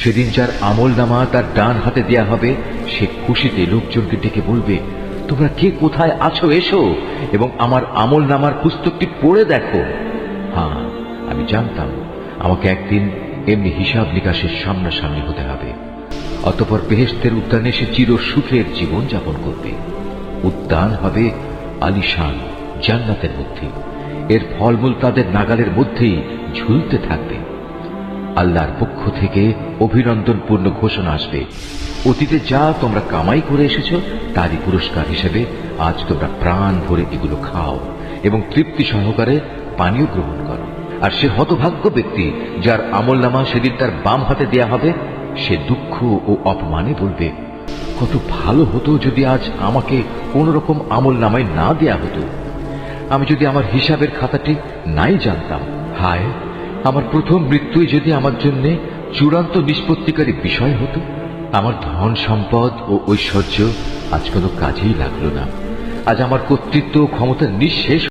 সেদিন যার আমল নামা তার ডান হাতে দেয়া হবে, সে খুশিতে লোকজনকে ডেকে বলবে, তোমরা কে কোথায় আছো, এসো এবং আমার আমল নামার পুস্তকটি পড়ে দেখো। হ্যাঁ, আমি জানতাম আমাকে একদিন এমনি হিসাব নিকাশের সামনাসামনি হতে হবে। অতঃপর বেহেশতের উদ্যানে সে চির সুখের জীবন যাপন করবে। উদ্যান হবে আলিশান জান্নাতের মধ্যে, এর ফলমূল তাদের নাগালের মধ্যেই ঝুলতে থাকবে। আল্লাহর পক্ষ থেকে অভিনন্দনপূর্ণ ঘোষণা আসবে, অতীতে যা তোমরা কামাই করে এসেছো তারই পুরস্কার হিসেবে আজ তোমরা প্রাণ ভরে এগুলো খাও এবং তৃপ্তি সহকারে পানীয় গ্রহণ করো। আর সে হতভাগ্য ব্যক্তি যার আমলনামা সেদিন তার বাম হাতে দেয়া হবে, সে দুঃখ ও অপমানে বলবে, কত ভালো হতো যদি আজ আমাকে কোন রকম আমলনামায় না দেয়া হতো। আমি যদি আমার হিসাবের খাতাটি নাই জানতাম। হায়, আমার প্রথম মৃত্যুই যদি আমার জন্য চূড়ান্ত নিষ্পত্তিকারী বিষয় হতো। আমার ধন সম্পদ ও ঐশ্বর্য আজ কোনো কাজেই লাগলো না। আজ আমার কর্তৃত্ব ও ক্ষমতা নিঃশেষ